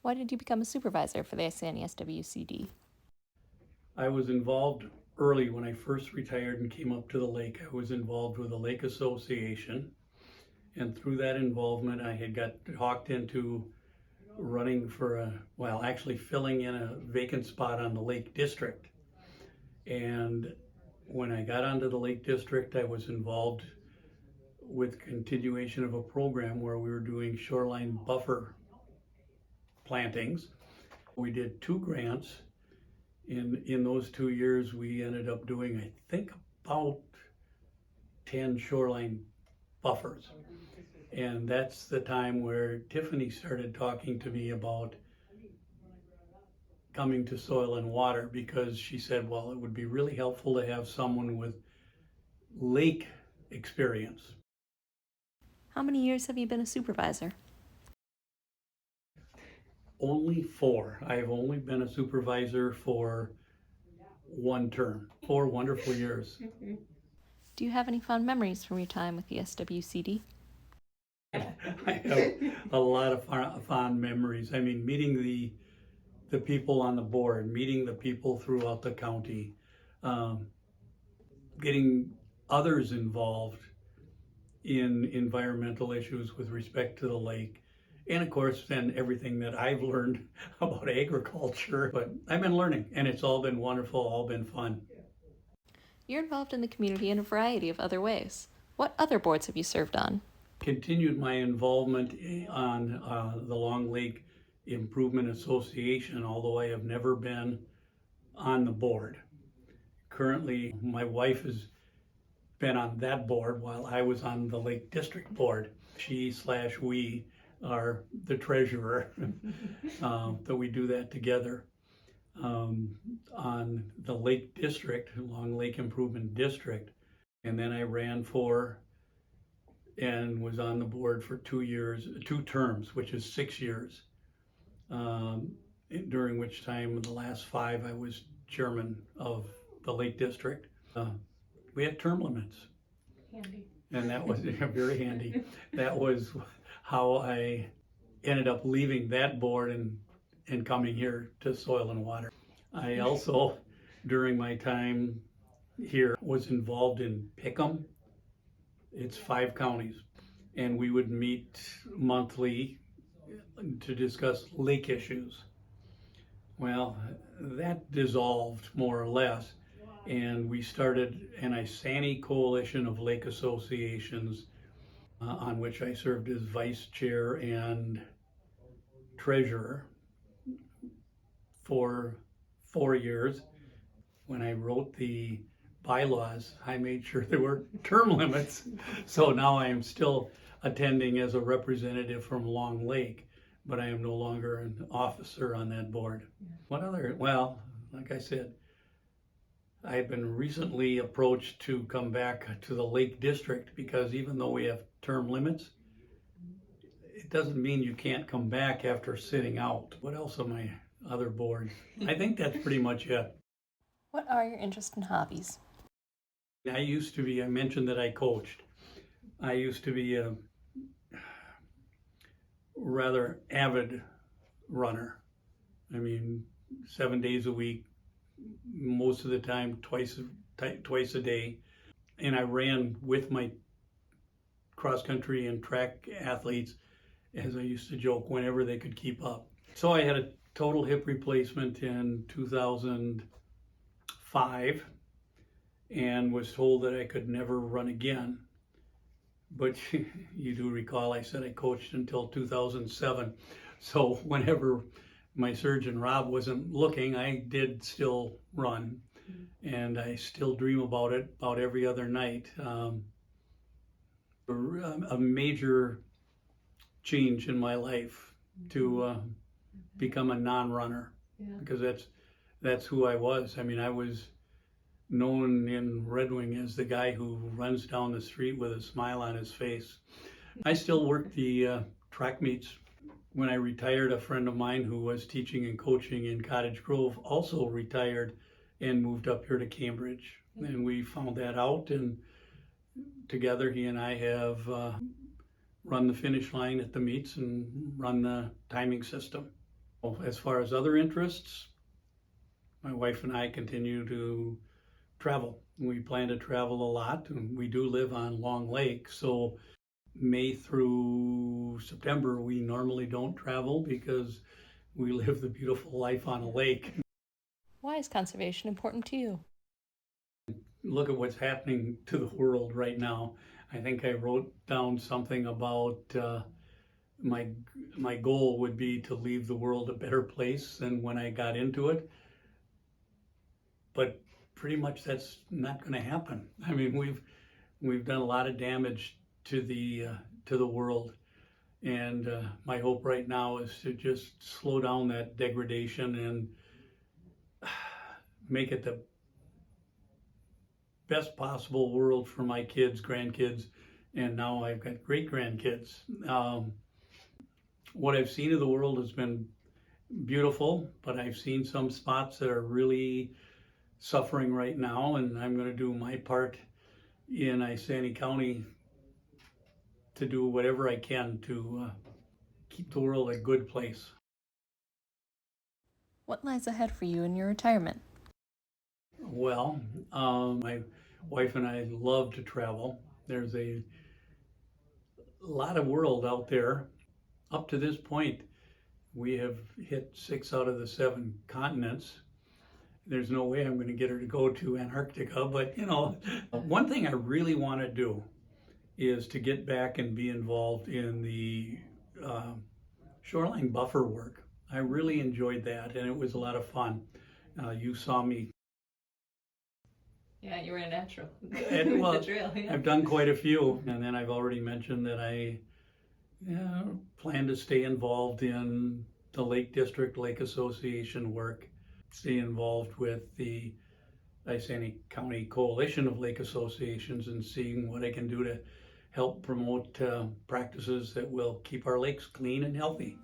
Why did you become a supervisor for the Isanti SWCD? I was involved early when I first retired and came up to the lake. I was involved with the Lake Association, and through that involvement I had got talked into running for actually filling in a vacant spot on the Lake District. And when I got onto the Lake District, I was involved with continuation of a program where we were doing shoreline buffer plantings. We did 2 grants. In those 2 years, we ended up doing, I think, about 10 shoreline buffers. And that's the time where Tiffany started talking to me about coming to Soil and Water, because she said, well, it would be really helpful to have someone with lake experience. How many years have you been a supervisor? Only 4. I have only been a supervisor for 1 term. 4 wonderful years. Do you have any fond memories from your time with the SWCD? I have a lot of fond memories. I mean, meeting the people on the board, meeting the people throughout the county, getting others involved in environmental issues with respect to the lake. And of course, then everything that I've learned about agriculture. But I've been learning, and it's all been wonderful, all been fun. You're involved in the community in a variety of other ways. What other boards have you served on? Continued my involvement on the Long Lake Improvement Association, although I have never been on the board. Currently, my wife has been on that board while I was on the Lake District Board. We are the treasurer, that we do that together. On the Lake District, Long Lake Improvement District, and then I ran for and was on the board for 2 terms, which is 6 years, during which time the last 5 I was chairman of the Lake District. We had term limits. Handy. And that was very handy. That was how I ended up leaving that board and coming here to Soil and Water. I also, during my time here, was involved in Pick'em. It's 5 counties, and we would meet monthly to discuss lake issues. Well, that dissolved more or less, and we started an Isanti coalition of lake associations, on which I served as vice chair and treasurer for 4 years. When I wrote the bylaws, I made sure there were term limits. So now I am still attending as a representative from Long Lake, but I am no longer an officer on that board. Well, like I said, I have been recently approached to come back to the Lake District, because even though we have term limits, it doesn't mean you can't come back after sitting out. What else are my other boards? I think that's pretty much it. What are your interests and hobbies? I mentioned that I coached. I used to be a rather avid runner. I mean, 7 days a week, most of the time twice a day. And I ran with my cross-country and track athletes, as I used to joke, whenever they could keep up. So I had a total hip replacement in 2005 and was told that I could never run again. But you do recall I said I coached until 2007. So whenever my surgeon Rob wasn't looking, I did still run, and I still dream about it about every other night. A major change in my life to become a non-runner, because that's who I was. I mean, I was known in Red Wing as the guy who runs down the street with a smile on his face. I still work the track meets. When I retired, a friend of mine who was teaching and coaching in Cottage Grove also retired and moved up here to Cambridge. And we found that out, and together he and I have run the finish line at the meets and run the timing system. As far as other interests, my wife and I continue to travel. We plan to travel a lot, and we do live on Long Lake, so May through September, we normally don't travel because we live the beautiful life on a lake. Why is conservation important to you? Look at what's happening to the world right now. I think I wrote down something about my goal would be to leave the world a better place than when I got into it. But pretty much that's not going to happen. I mean, we've done a lot of damage to the world, and my hope right now is to just slow down that degradation and make it the best possible world for my kids, grandkids, and now I've got great grandkids. What I've seen of the world has been beautiful, but I've seen some spots that are really suffering right now, and I'm going to do my part in Isanti County to do whatever I can to keep the world a good place. What lies ahead for you in your retirement? Well, my wife and I love to travel. There's a lot of world out there. Up to this point, we have hit 6 out of the 7 continents. There's no way I'm going to get her to go to Antarctica, but one thing I really want to do is to get back and be involved in the shoreline buffer work. I really enjoyed that, and it was a lot of fun. You saw me. Yeah, you were a natural. And, well, The trail, yeah. I've done quite a few, and then I've already mentioned that I plan to stay involved in the Lake District Lake Association work, stay involved with the Isanti County Coalition of Lake Associations, and seeing what I can do to help promote practices that will keep our lakes clean and healthy.